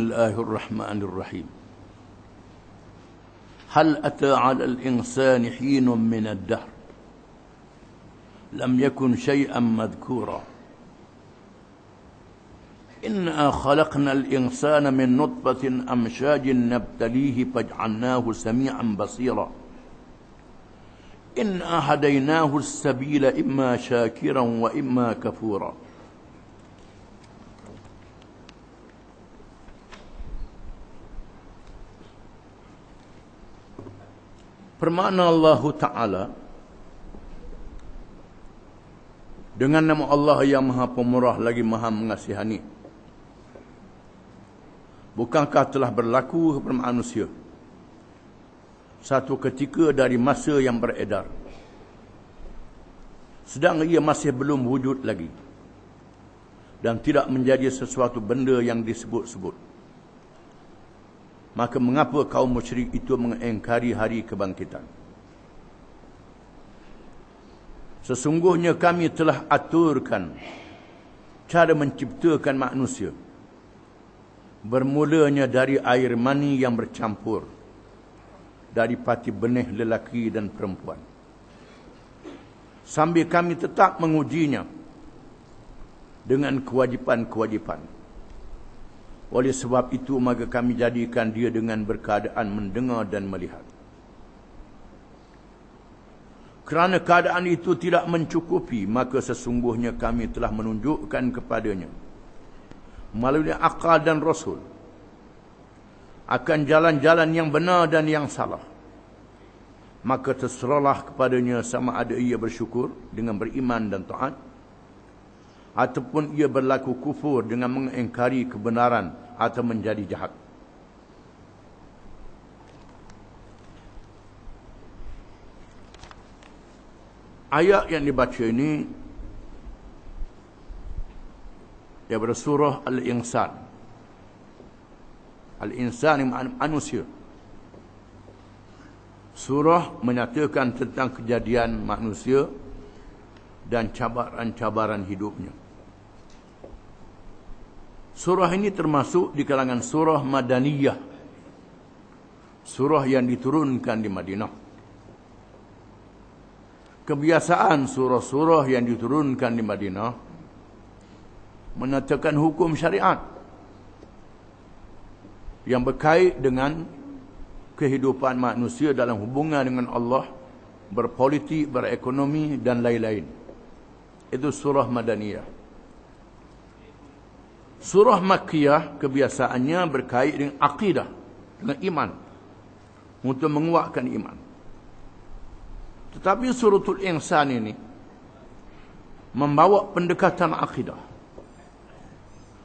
الله الرحمن الرحيم. هل أتى على الإنسان حين من الدهر لم يكن شيئا مذكورا إنا خلقنا الإنسان من نطفة أمشاج نبتليه فجعلناه سميعا بصيرا إنا هديناه السبيل إما شاكرا وإما كفورا. Bermakna Allah Ta'ala dengan nama Allah yang Maha Pemurah lagi Maha Mengasihani. Bukankah telah berlaku kepada manusia satu ketika dari masa yang beredar, sedang ia masih belum wujud lagi dan tidak menjadi sesuatu benda yang disebut-sebut. Maka mengapa kaum musyrik itu mengingkari hari kebangkitan? Sesungguhnya kami telah aturkan cara menciptakan manusia, bermulanya dari air mani yang bercampur dari pati benih lelaki dan perempuan, sambil kami tetap mengujinya dengan kewajipan-kewajipan. Oleh sebab itu maka kami jadikan dia dengan berkeadaan mendengar dan melihat. Kerana keadaan itu tidak mencukupi, maka sesungguhnya kami telah menunjukkan kepadanya melalui akal dan rasul akan jalan-jalan yang benar dan yang salah. Maka terserahlah kepadanya sama ada ia bersyukur dengan beriman dan taat, ataupun ia berlaku kufur dengan mengingkari kebenaran atau menjadi jahat. Ayat yang dibaca ini daripada surah Al-Insan. Al-Insan yang manusia. Surah menyatakan tentang kejadian manusia dan cabaran-cabaran hidupnya. Surah ini termasuk di kalangan surah Madaniyah, surah yang diturunkan di Madinah. Kebiasaan surah-surah yang diturunkan di Madinah menetapkan hukum syariat yang berkait dengan kehidupan manusia dalam hubungan dengan Allah, berpolitik, berekonomi dan lain-lain. Itu surah Madaniyah. Surah Makkiyah kebiasaannya berkait dengan akidah, dengan iman, untuk menguatkan iman. Tetapi suratul Insan ini membawa pendekatan akidah.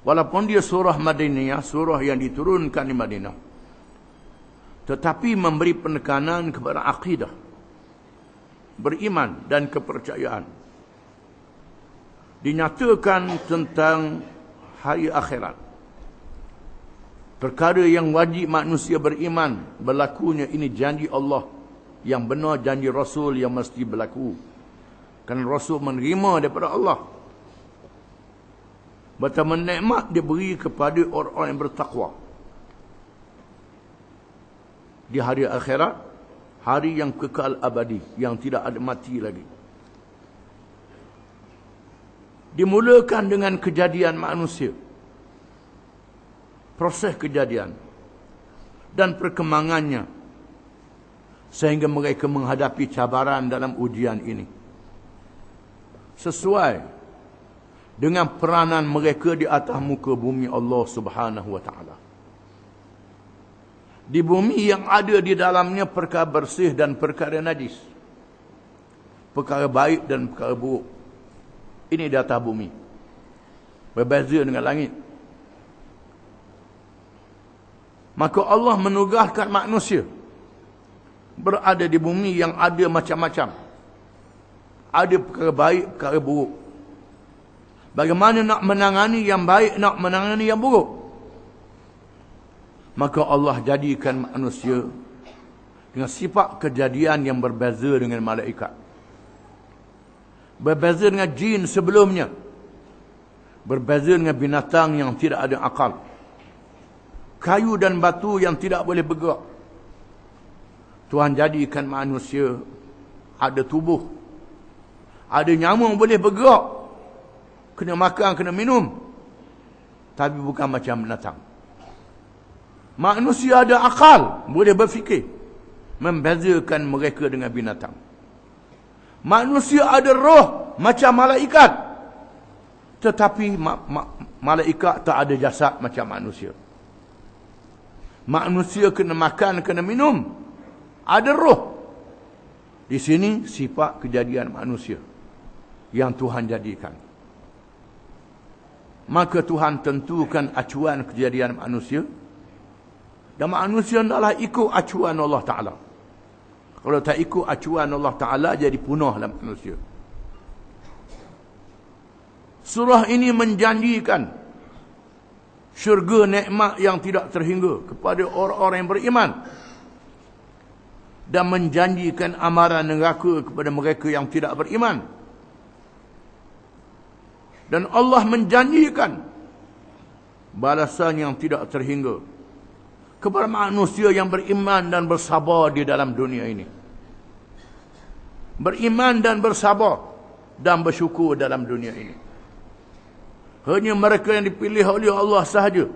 Walaupun dia surah Madaniyah, surah yang diturunkan di Madinah, tetapi memberi penekanan kepada akidah, beriman dan kepercayaan. Dinyatakan tentang hari akhirat, perkara yang wajib manusia beriman berlakunya. Ini janji Allah yang benar, janji Rasul yang mesti berlaku, kerana Rasul menerima daripada Allah. Betapa nikmat diberi kepada orang-orang yang bertakwa di hari akhirat, hari yang kekal abadi, yang tidak ada mati lagi. Dimulakan dengan kejadian manusia, proses kejadian dan perkembangannya, sehingga mereka menghadapi cabaran dalam ujian ini sesuai dengan peranan mereka di atas muka bumi Allah Subhanahu wa Ta'ala. Di bumi yang ada di dalamnya perkara bersih dan perkara najis, perkara baik dan perkara buruk. Ini di atas bumi, berbeza dengan langit. Maka Allah menugaskan manusia berada di bumi yang ada macam-macam, ada perkara baik, perkara buruk. Bagaimana nak menangani yang baik, nak menangani yang buruk? Maka Allah jadikan manusia dengan sifat kejadian yang berbeza dengan malaikat, berbeza dengan jin sebelumnya, berbeza dengan binatang yang tidak ada akal. kayu dan batu yang tidak boleh bergerak. Tuhan jadikan manusia ada tubuh, ada nyamuk boleh bergerak, kena makan, kena minum, tapi bukan macam binatang. Manusia ada akal, boleh berfikir, membezakan mereka dengan binatang. Manusia ada roh macam malaikat, tetapi malaikat tak ada jasad macam manusia. Manusia kena makan, kena minum, ada roh. Di sini sifat kejadian manusia yang Tuhan jadikan. Maka Tuhan tentukan acuan kejadian manusia, dan manusia hendaklah ikut acuan Allah Ta'ala. Kalau tak ikut acuan Allah Ta'ala, jadi punahlah manusia. Surah ini menjanjikan syurga nikmat yang tidak terhingga kepada orang-orang yang beriman, dan menjanjikan amaran neraka kepada mereka yang tidak beriman. Dan Allah menjanjikan balasan yang tidak terhingga kepada manusia yang beriman dan bersabar di dalam dunia ini. Beriman dan bersabar dan bersyukur dalam dunia ini. Hanya mereka yang dipilih oleh Allah sahaja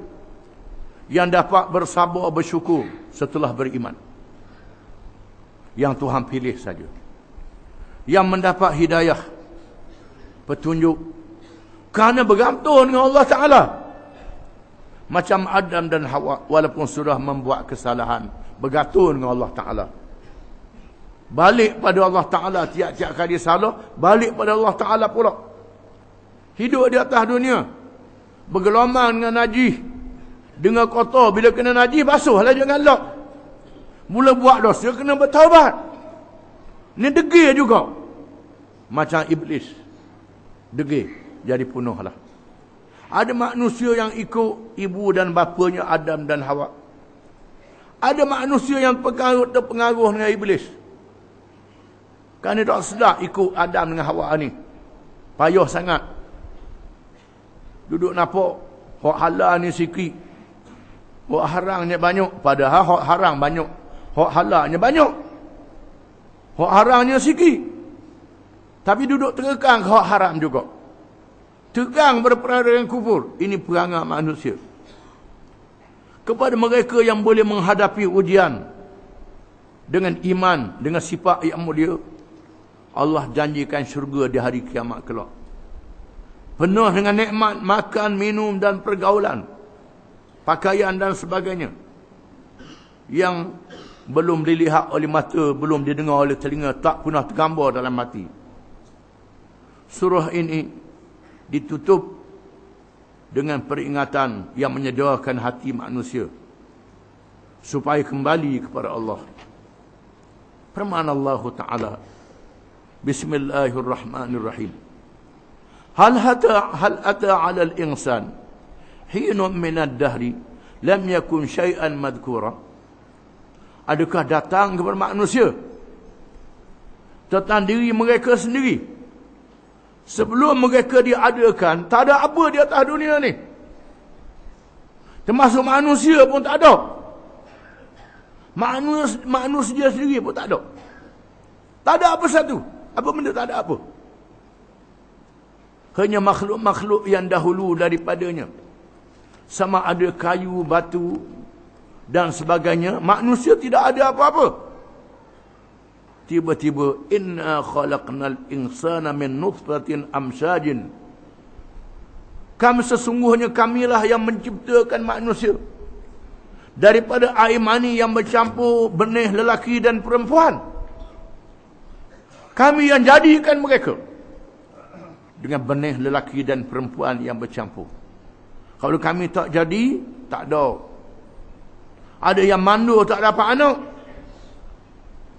yang dapat bersabar bersyukur setelah beriman. Yang Tuhan pilih saja. Yang mendapat hidayah, petunjuk, kerana bergantung dengan Allah Ta'ala. Macam Adam dan Hawa, walaupun sudah membuat kesalahan, bergantung dengan Allah Ta'ala. Balik pada Allah Ta'ala, tiap-tiap kali salah, balik pada Allah Ta'ala pula. Hidup di atas dunia, bergelombang dengan najis, dengan kotor. Bila kena najis, basuhlah jangan lap. Mula buat dosa, kena bertaubat. Ni degil juga. Macam iblis. Degil. Jadi punahlah. Ada manusia yang ikut ibu dan bapanya Adam dan Hawa. Ada manusia yang terpengaruh dengan iblis. Kerana tak sedar ikut Adam dengan Hawa ni. Payah sangat. Duduk nampak hak halal ni sikit, hak haramnya banyak. Padahal hak haram banyak, hak halalnya banyak. Hak haramnya sikit, tapi duduk terkekang hak haram juga. Tegang berperang dengan kufur. Ini perangai manusia. Kepada mereka yang boleh menghadapi ujian dengan iman, dengan sifat yang mulia, Allah janjikan syurga di hari kiamat kelak. Penuh dengan nikmat, makan, minum dan pergaulan, pakaian dan sebagainya, yang belum dilihat oleh mata, belum didengar oleh telinga, tak pernah tergambar dalam hati. Surah ini ditutup dengan peringatan yang menyediakan hati manusia supaya kembali kepada Allah. Firman Allah Ta'ala, Bismillahirrahmanirrahim. Hal ata 'ala al-insan hinun min ad-dahri lam yakun syai'an madhkura. Adakah datang kepada manusia tentang diri mereka sendiri, sebelum mereka diadakan, tak ada apa di atas dunia ni. Termasuk manusia pun tak ada. Manusia sendiri pun tak ada. Tak ada apa satu. Apa benda tak ada apa. Hanya makhluk-makhluk yang dahulu daripadanya. Sama ada kayu, batu dan sebagainya. Manusia tidak ada apa-apa. Tiba-tiba, inna khalaqnal insana min nutfatin amsyajin. Sesungguhnya kamilah yang menciptakan manusia daripada air mani yang bercampur benih lelaki dan perempuan. Kami yang jadikan mereka dengan benih lelaki dan perempuan yang bercampur. Kalau kami tak jadi, tak ada. Ada yang mandul tak dapat anak,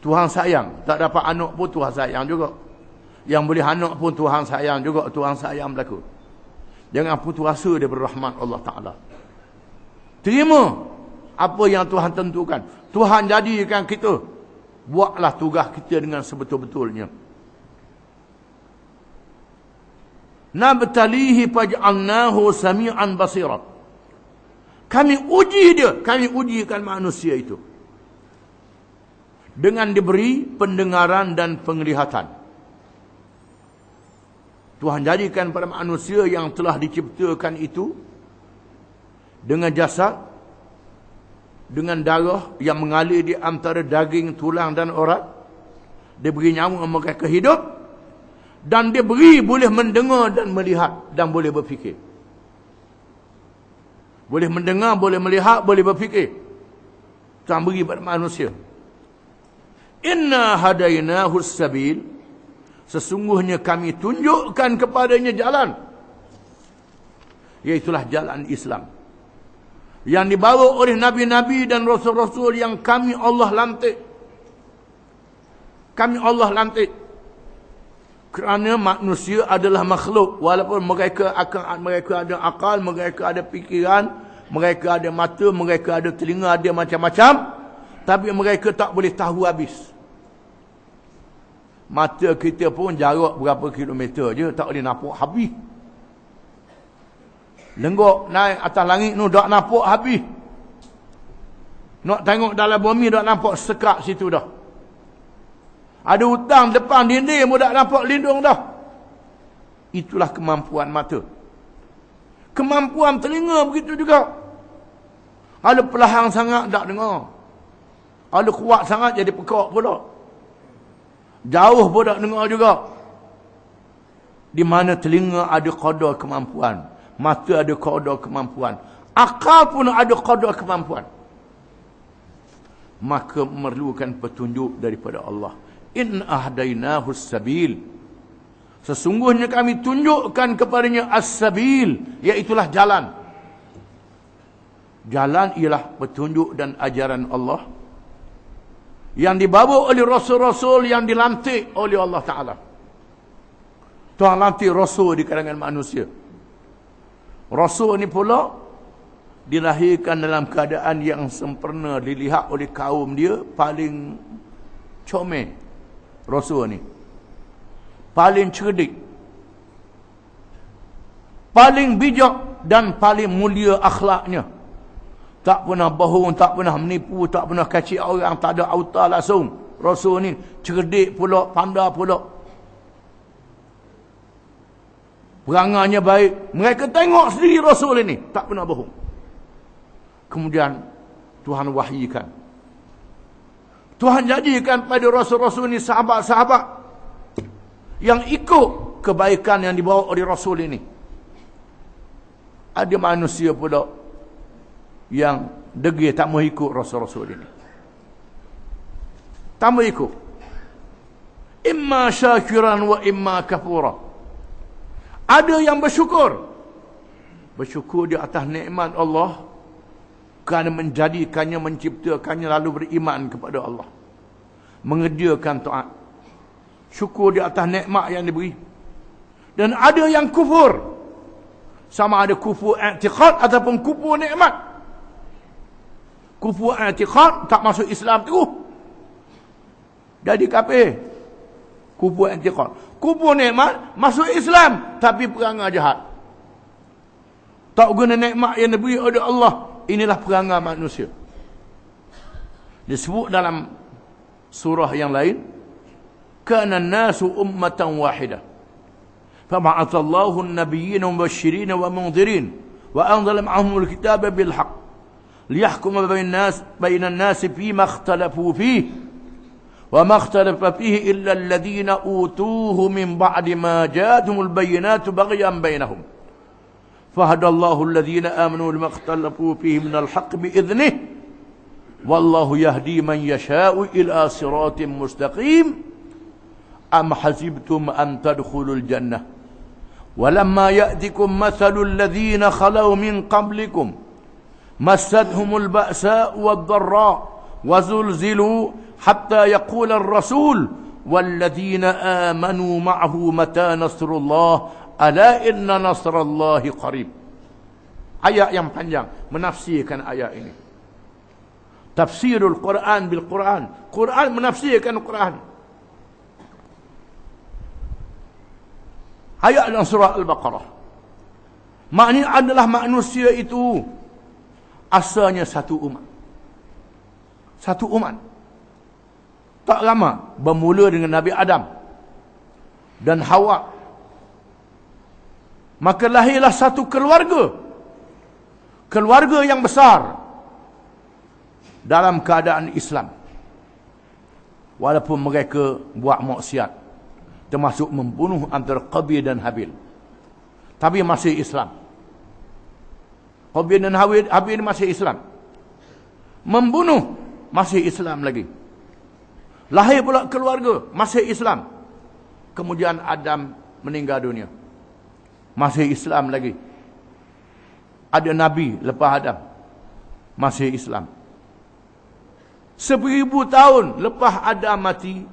Tuhan sayang. Tak dapat anak pun Tuhan sayang juga. Yang boleh anak pun Tuhan sayang juga. Tuhan sayang berlaku. Jangan putus asa daripada rahmat Allah Ta'ala. Terima apa yang Tuhan tentukan. Tuhan jadikan kita. Buatlah tugas kita dengan sebetul-betulnya. Nabtalihi faj'alnahu sami'an basirat. Kami uji dia. Kami ujikan manusia itu. Dengan diberi pendengaran dan penglihatan. Tuhan jadikan pada manusia yang telah diciptakan itu dengan jasad, dengan darah yang mengalir di antara daging, tulang dan urat. Dia beri nyawa mereka hidup. Dan dia beri boleh mendengar dan melihat dan boleh berfikir. Boleh mendengar, boleh melihat, boleh berfikir. Tuhan beri pada manusia. Inna hadainahu sabil. Sesungguhnya kami tunjukkan kepadanya jalan. Iaitulah jalan Islam. Yang dibawa oleh nabi-nabi dan rasul-rasul yang kami Allah lantik. Kami Allah lantik. Kerana manusia adalah makhluk. Walaupun mereka ada akal, mereka ada fikiran, mereka ada mata, mereka ada telinga, ada macam-macam. Tapi mereka tak boleh tahu habis. Mata kita pun jarak berapa kilometer je, tak boleh nampak habis. Lenggok naik atas langit tu tak nampak habis. Nak tengok dalam bumi tak nampak sekak situ dah. Ada hutang depan dinding pun tak nampak lindung dah. Itulah kemampuan mata. Kemampuan telinga begitu juga. Kalau perlahan sangat tak dengar. Kalau kuat sangat jadi pekak pula. Jauh pun tak dengar juga. Di mana telinga ada kadar kemampuan. Mata ada kadar kemampuan. Akal pun ada kadar kemampuan. Maka memerlukan petunjuk daripada Allah. In ahdainahu sabil. Sesungguhnya kami tunjukkan kepadanya as-sabil. Iaitulah jalan. Jalan ialah petunjuk dan ajaran Allah. Yang dibawa oleh rasul-rasul yang dilantik oleh Allah Ta'ala. Tuhan lantik rasul di kalangan manusia. Rasul ni pula dilahirkan dalam keadaan yang sempurna, dilihat oleh kaum dia paling comel. Rasul ni paling cerdik, paling bijak dan paling mulia akhlaknya. Tak pernah bohong, tak pernah menipu, tak pernah kacik orang, tak ada auta langsung. Rasul ni cerdik pula, pandai pula. Perangainya baik. Mereka tengok sendiri Rasul ini, tak pernah bohong. Kemudian Tuhan wahyikan. Tuhan jadikan pada Rasul-Rasul ini sahabat-sahabat yang ikut kebaikan yang dibawa oleh Rasul ini. Ada manusia pula yang degil tak mau ikut Rasul-Rasul ini. Tak mau ikut. Imma syakiran wa imma kafura. Ada yang bersyukur. Bersyukur di atas nikmat Allah kerana menjadikannya, menciptakannya lalu beriman kepada Allah. Mengerjakan taat. Syukur di atas nikmat yang diberi. Dan ada yang kufur. Sama ada kufur i'tiqad ataupun kufur nikmat. Kufur i'tiqad tak masuk Islam terus. Jadi kafir. Kufur i'tiqad. Kufur nikmat masuk Islam tapi perangai jahat. Tak guna nikmat yang diberi oleh Allah. Inilah perangai manusia. Disebut dalam surah yang lain, kana an-nasu ummatan wahidah. Fab'athallahu an-nabiyyina mubasysyirin wa mundhirin wa anzala ma'ahumul kitaba bil haqq liyahkuma bainan nasi fima ikhtalafu fihi wa ma ikhtalafa fihi illa alladhina utuhu min ba'di ma ja'atuhumul bayyinatu baghyan bainahum. فهدى الله الذين آمنوا لما اختلفوا فيه من الحق بإذنه والله يهدي من يشاء إلى صراط مستقيم أم حسبتم أن تدخلوا الجنة ولما يأتكم مثل الذين خلوا من قبلكم مستهم البأساء والضراء وزلزلوا حتى يقول الرسول والذين آمنوا معه متى نصر الله Ala inna nasrallahi qarib. Ayat yang panjang menafsirkan ayat ini. Tafsirul Quran bil Quran. Quran menafsirkan Quran. Ayat dalam surah Al-Baqarah. Maknanya adalah manusia itu asalnya satu umat. Satu umat. Tak lama bermula dengan Nabi Adam dan Hawa. Maka lahirlah satu keluarga. Keluarga yang besar dalam keadaan Islam. Walaupun mereka buat maksiat, termasuk membunuh antara Qabil dan Habil, tapi masih Islam. Qabil dan Habil masih Islam. Membunuh masih Islam lagi. Lahir pula keluarga masih Islam. Kemudian Adam meninggal dunia, masih Islam lagi. Ada Nabi lepas Adam, masih Islam. 1000 tahun lepas Adam mati,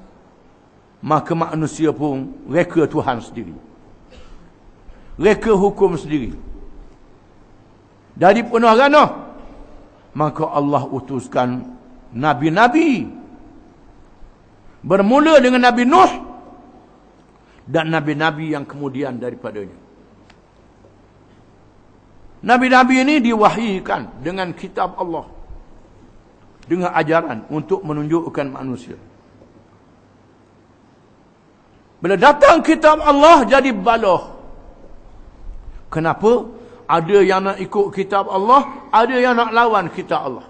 maka manusia pun reka Tuhan sendiri, reka hukum sendiri. Dari penuh ranah, maka Allah utuskan Nabi-Nabi. Bermula dengan Nabi Nuh dan Nabi-Nabi yang kemudian daripadanya. Nabi-Nabi ini diwahyukan dengan kitab Allah, dengan ajaran untuk menunjukkan manusia. Bila datang kitab Allah jadi baloh. Kenapa? Ada yang nak ikut kitab Allah, ada yang nak lawan kitab Allah.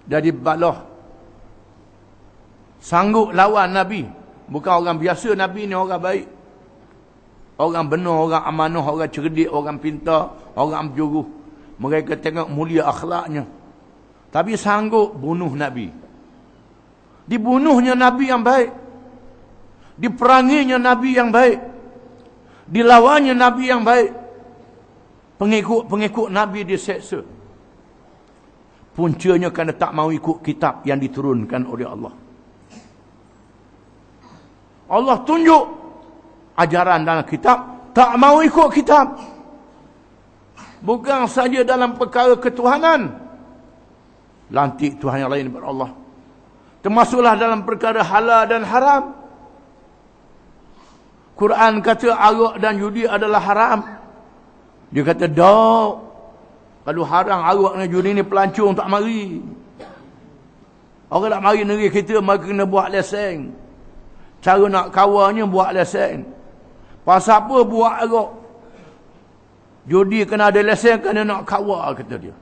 Jadi baloh. Sanggup lawan Nabi. Bukan orang biasa, Nabi ni orang baik, orang benar, orang amanah, orang cerdik, orang pintar, orang berjuruh. Mereka tengok mulia akhlaknya, tapi sanggup bunuh Nabi. Dibunuhnya Nabi yang baik, diperanginya Nabi yang baik, dilawannya Nabi yang baik. Pengikut Nabi diseksa. Puncanya kerana tak mau ikut kitab yang diturunkan oleh Allah. Allah tunjuk ajaran dalam kitab, tak mau ikut kitab. Bukan saja dalam perkara ketuhanan, lantik Tuhan yang lain daripada Allah, termasuklah dalam perkara halal dan haram. Quran kata arak dan judi adalah haram. Dia kata dak, kalau haram arak dan judi ni pelancong tak mari. Orang nak mari negeri kita, maka kena buat lesen. Cara nak kawarnya buat lesen. Pasal apa buat arak? Judi kena ada lesen, kena nak kawal, kata dia.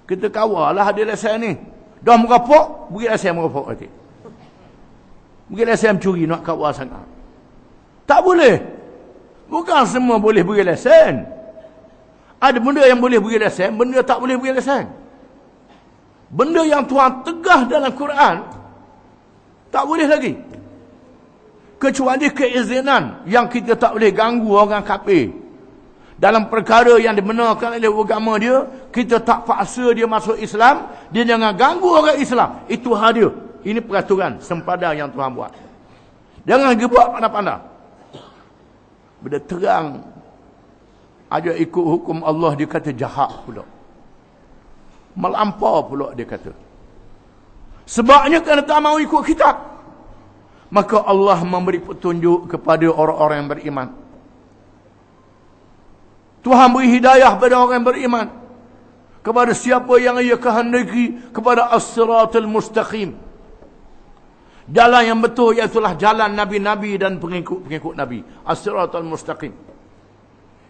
Kita kawal lah ada lesen ni. Dah merapok, beri lesen merapok nanti. Beri lesen curi, nak kawal sangat. Tak boleh. Bukan semua boleh beri lesen. Ada benda yang boleh beri lesen, benda tak boleh beri lesen. Benda yang Tuhan tegah dalam Quran, tak boleh lagi. Kecuali keizinan yang kita tak boleh ganggu orang kafir. Dalam perkara yang dibenarkan oleh agama dia, kita tak paksa dia masuk Islam, dia jangan ganggu orang Islam. Itu hal dia. Ini peraturan sempadan yang Tuhan buat. Jangan gebak pandai-pandai. Bila terang aja ikut hukum Allah, dia kata jahat pula. Melampau pula dia kata. Sebabnya kerana tak mau ikut kitab, maka Allah memberi petunjuk kepada orang-orang yang beriman. Tuhan beri hidayah kepada orang yang beriman, kepada siapa yang ia kehendaki, kepada as-siratal mustaqim, jalan yang betul, iaitulah jalan Nabi-Nabi dan pengikut-pengikut Nabi. As-siratal mustaqim.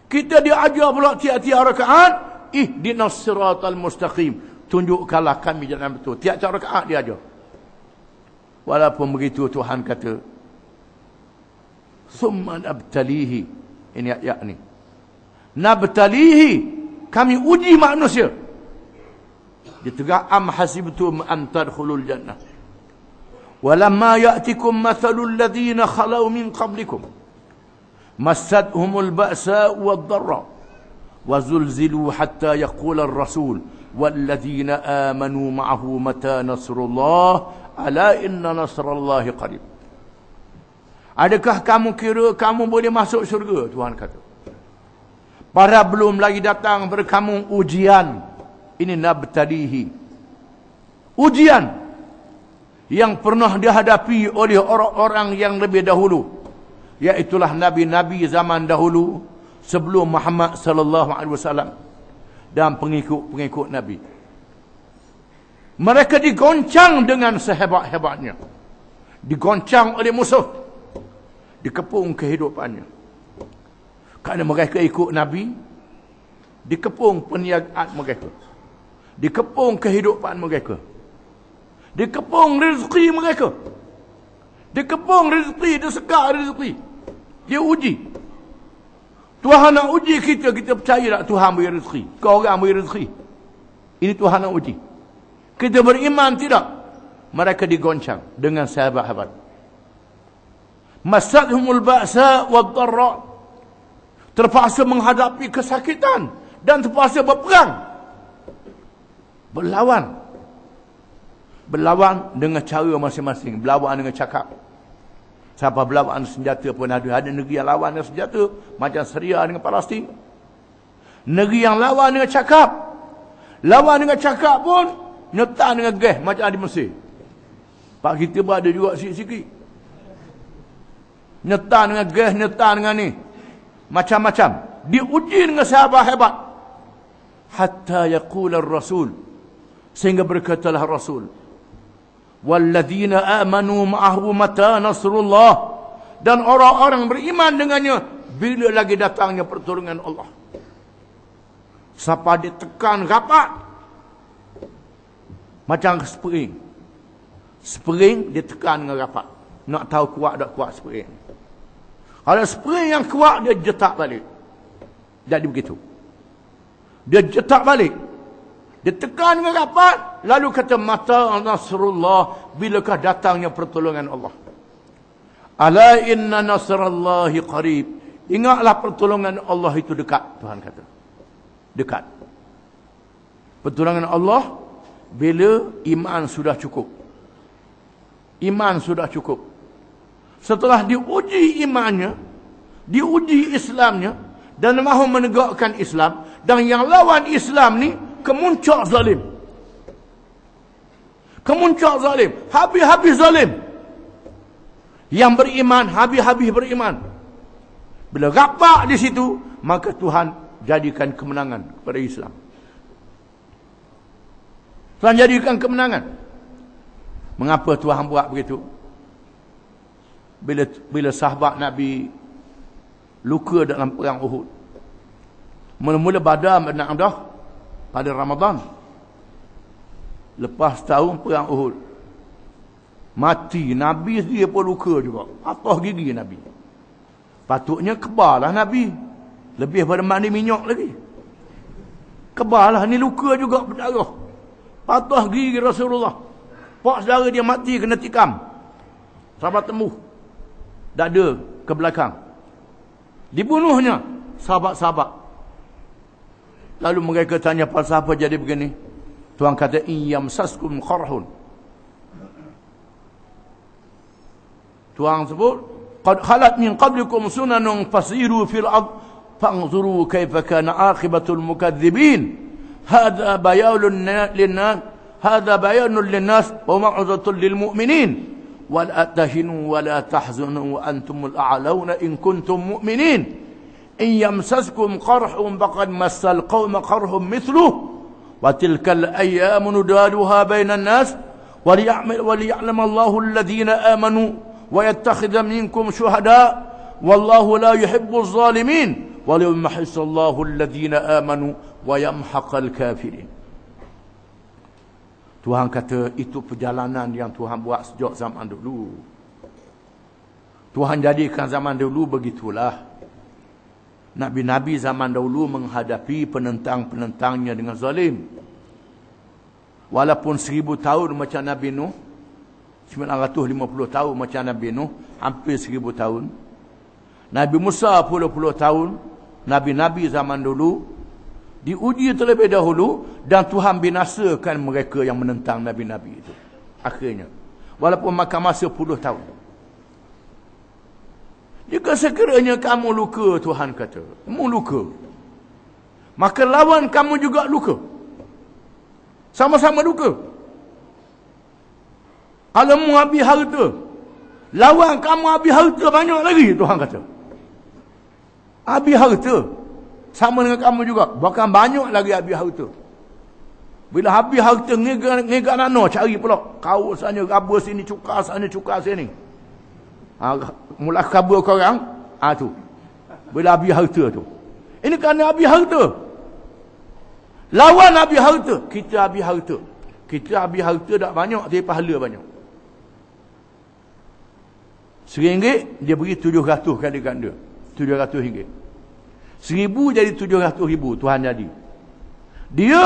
Kita diajar pula tiap-tiap rakaat, ihdinas siratal mustaqim, tunjukkanlah kami jalan betul. Tiap-tiap rakaat dia ajar. Walaupun begitu Tuhan kata, summa nabtalihi. Ini ayat ni. Nabtalihi, kami uji manusia. Dia tegak, am hasibtum an tadkhulul jannah walamma ya'tikum mathalul ladzina khalau min qablikum massadhumul ba'sa wad-dharra wa zulzilu hatta yaqula ar-rasul walladzina amanu ma'ahu mata nasrullah ala inna nasrallahi qarib. Adakah kamu kira kamu boleh masuk syurga? Tuhan kata, para belum lagi datang kepada kamu ujian. Ini nabtalihi, ujian yang pernah dihadapi oleh orang-orang yang lebih dahulu, iaitulah nabi-nabi zaman dahulu sebelum Muhammad sallallahu alaihi wasallam. dan pengikut-pengikut Nabi. Mereka digoncang dengan sehebat-hebatnya. Digoncang oleh musuh. Dikepung kehidupannya. Kerana mereka ikut Nabi, dikepung perniagaan mereka. Dikepung kehidupan mereka. Dikepung rezeki mereka. Dikepung rezeki, disekar rezeki. Dia uji. Tuhan nak uji kita, kita percaya tak Tuhan beri rezeki? Kau orang beri rezeki. Ini Tuhan nak uji. Kita beriman tidak? Mereka digoncang dengan sahabat-sahabat. Masadhumul ba'sa wad-dharra. Terpaksa menghadapi kesakitan dan terpaksa berperang. Berlawan dengan cara masing-masing. Berlawan dengan cakap. Siapa berlawan senjata pun ada. Ada negeri yang lawan dengan senjata. Macam Syria dengan Palestin. Negeri yang lawan dengan cakap. Lawan dengan cakap pun nyerta dengan gas macam di Mesir. Pak kita berada juga sikit-sikit. Nyerta dengan gas, nyerta dengan ni. Macam-macam. Diuji dengan sahabat hebat. Hatta yaqula ar-rasul. Sehingga berkatalah Rasul. Walladzina amanu ma'ahu mata nasrullah. Dan orang-orang beriman dengannya bila lagi datangnya pertolongan Allah. Siapa ditekan rapat. Macam spring. Spring ditekan dengan rapat. Nak tahu kuat tak kuat spring. Kalau spring yang kuat, dia jetak balik. Jadi begitu. Dia jetak balik. Dia tekan dengan rapat. Lalu kata mata nasrullah. Bilakah datangnya pertolongan Allah. Ala inna nasrallahi qarib. Ingatlah pertolongan Allah itu dekat. Tuhan kata. Dekat. Pertolongan Allah bila iman sudah cukup. Iman sudah cukup. Setelah diuji imannya, diuji Islamnya, dan mahu menegakkan Islam, dan yang lawan Islam ni kemuncak zalim. Kemuncak zalim. Habis-habis zalim. Yang beriman, habis-habis beriman. Bila rapat di situ, maka Tuhan jadikan kemenangan kepada Islam. Tuhan jadikan kemenangan. Mengapa Tuhan buat begitu? Bila sahabat Nabi luka dalam perang Uhud. Mula-mula Badar bin Abdah pada Ramadan. Lepas tahun perang Uhud. Mati. Nabi dia pun luka juga. Patah gigi Nabi. Patutnya kebarlah Nabi. Lebih pada mandi minyak lagi. Kebarlah. Ni luka juga berdarah. Patah gigi Rasulullah. Pak saudara dia mati kena tikam. Sahabat tembus. Dada ke belakang. Dibunuhnya sahabat-sahabat. Lalu mereka tanya pasal apa jadi begini. Tuhan kata iyamsaskum qarhun. Tuhan sebut qad khalat min qablikum sunanun fasiru fil ard fanzuru kaifa kana aqibatul mukadzibin. Hadza bayanun linnas hadza bayanun linnas wa mau'izatun lil mu'minin. ولا تهنوا ولا تحزنوا وأنتم الأعلون إن كنتم مؤمنين إن يمسسكم قرح فقد مس القوم قرح مثله وتلك الأيام ندالها بين الناس وليعلم الله الذين آمنوا ويتخذ منكم شهداء والله لا يحب الظالمين وليمحص الله الذين آمنوا ويمحق الكافرين. Tuhan kata itu perjalanan yang Tuhan buat sejak zaman dulu. Tuhan jadikan zaman dulu begitulah. Nabi-nabi zaman dahulu menghadapi penentang-penentangnya dengan zalim. Walaupun 1000 tahun macam Nabi Nuh, 950 tahun macam Nabi Nuh, hampir 1000 tahun. Nabi Musa puluh-puluh tahun, nabi-nabi zaman dulu diuji terlebih dahulu dan Tuhan binasakan mereka yang menentang nabi-nabi itu. Akhirnya, walaupun makan masa puluh tahun. Jika sekiranya kamu luka, Tuhan kata, kamu luka, maka lawan kamu juga luka. Sama-sama luka. Kalau kamu habis harta, lawan kamu habis harta banyak lagi, Tuhan kata. Habis harta. Sama dengan kamu juga. Bahkan banyak lagi habis harta. Bila habis harta, ngegak nano cari pula. Kau sana, raba sini, cuka sana, cuka sini. Mula kabur korang. Tu. Bila habis harta tu. Ini kerana habis harta. Lawan habis harta. Kita habis harta. Kita habis harta tak banyak, tapi pahala banyak. RM1 dia beri 700 kali ganda. RM700. 1,000 jadi 700,000 Tuhan jadi. Dia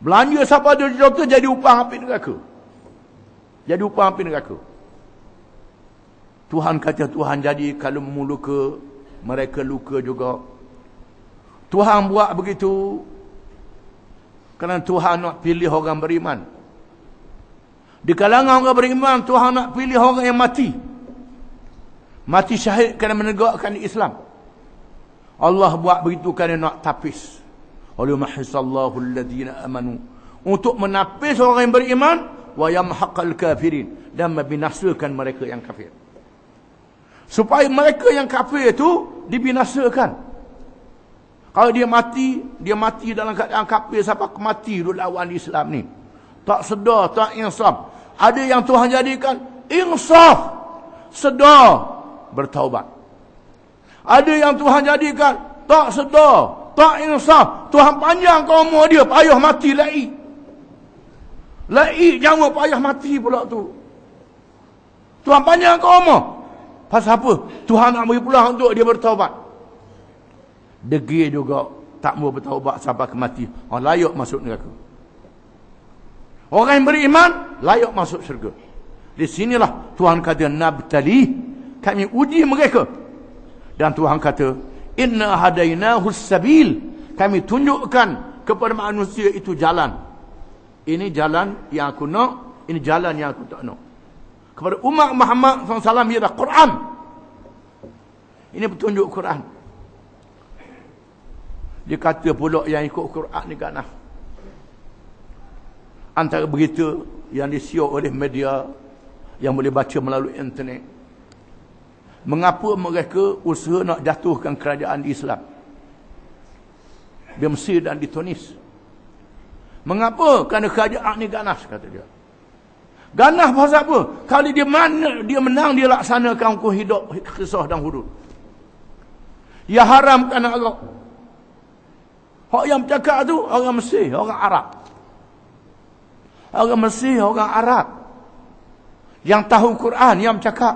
belanja siapa ada juta jadi upah api neraka. Jadi upah api neraka. Tuhan kata Tuhan jadi kalau meluka, mereka luka juga. Tuhan buat begitu kerana Tuhan nak pilih orang beriman. Di kalangan orang beriman, Tuhan nak pilih orang yang mati. Mati syahid kerana menegakkan Islam. Allah buat begitu kerana nak tapis. Walyumahhisallahu alladhina amanu. Untuk menapis orang yang beriman. Wa yamhaqal kafirin. Dan membinasakan mereka yang kafir. Supaya mereka yang kafir itu dibinasakan. Kalau dia mati dalam keadaan kafir sampai mati dulu lawan Islam ni. Tak sedar, tak insaf. Ada yang Tuhan jadikan insaf, sedar, bertaubat. Ada yang Tuhan jadikan tak sedar, tak insaf. Tuhan panjang kau umur dia, payah mati lai. Lai jangan payah mati pula tu. Tuhan panjang kau umur. Pasal apa? Tuhan nak beri peluang untuk dia bertaubat. Degil juga tak mau bertaubat sampai ke mati. Layak masuk neraka. Orang yang beriman layak masuk syurga. Di sinilah Tuhan kata nabtali, kami uji mereka. Dan Tuhan kata inna hadainahu sabil, kami tunjukkan kepada manusia itu jalan. Ini jalan yang aku nak, ini jalan yang aku tak nak. Kepada umat Muhammad SAW ialah Quran. Ini petunjuk Quran. Dia kata pula yang ikut Quran ni ganah. Antara berita yang disiar oleh media yang boleh baca melalui internet. Mengapa mereka usaha nak jatuhkan kerajaan Islam di Mesir dan di Tunis? Mengapa? Kerana kerajaan ni ganas, kata dia. Ganas pasal apa? Kalau dia menang, dia laksanakan hukum hidup, kisah dan hudud. Dia haramkan agak. Hak yang bercakap tu orang Mesir, orang Arab. Orang Mesir, orang Arab yang tahu Quran yang bercakap.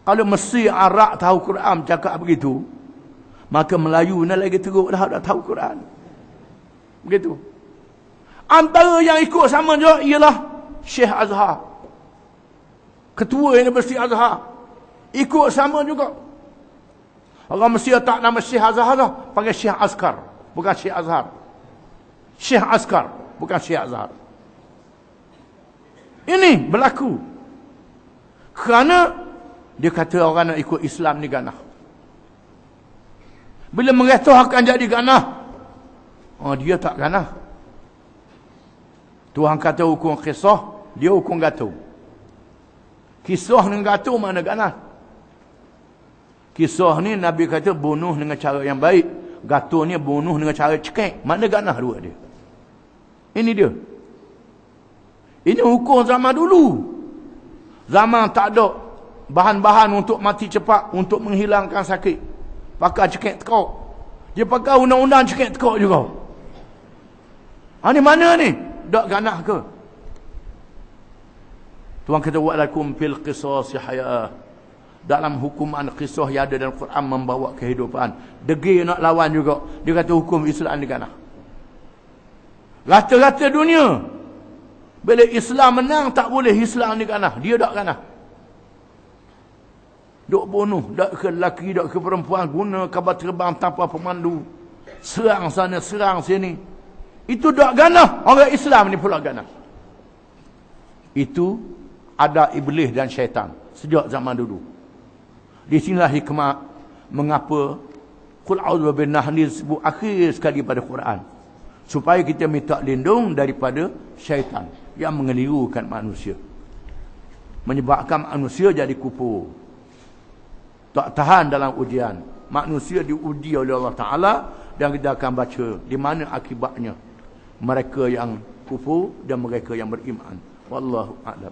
Kalau Mesir, Arab tahu Quran bercakap begitu, maka Melayu nak lagi teruk dah tahu Quran. Begitu. Antara yang ikut sama juga ialah Syekh Azhar, ketua Universiti Azhar, ikut sama juga. Orang Mesir tak nama Syekh Azhar dah, panggil Syekh Askar, bukan Syekh Azhar. Syekh Askar, bukan Syekh Azhar. Ini berlaku kerana dia kata orang nak ikut Islam ni ganah. Bila mereka akan jadi ganah, dia tak ganah. Tuhan kata hukum kisah, dia hukum gatuh. Kisah dengan gatuh mana ganah? Kisah ni Nabi kata bunuh dengan cara yang baik. Gatuh ni bunuh dengan cara cekik. Mana ganah dua dia? Ini dia. Ini hukum zaman dulu. Zaman tak ada bahan-bahan untuk mati cepat, untuk menghilangkan sakit. Pakai cekik tekok. Dia pakai undang-undang cekik tekok juga. Ini mana ni? Tak ganah ke? Tuhan kata wa'alakum fil qisasi hayah. Dalam hukuman kisah yang ada dalam Quran membawa kehidupan. Degil nak lawan juga. Dia kata hukum Islam ni ganah. Rata-rata dunia, bila Islam menang, tak boleh Islam ni ganah. Dia tak ganah. Duk bunuh, dak ke lelaki, dak ke perempuan, guna kapal terbang tanpa pemandu. Serang sana, serang sini. Itu dak ganah. Orang Islam ni pula ganah. Itu ada iblis dan syaitan sejak zaman dulu. Di sinilah hikmah mengapa Qul a'udzu birabbin ni disebut akhir sekali pada Quran. Supaya kita minta lindung daripada syaitan yang mengelirukan manusia. Menyebabkan manusia jadi kufur. Tak tahan dalam ujian. manusia diuji oleh Allah Ta'ala, dan kita akan baca di mana akibatnya mereka yang kufur dan mereka yang beriman. Wallahu a'lam.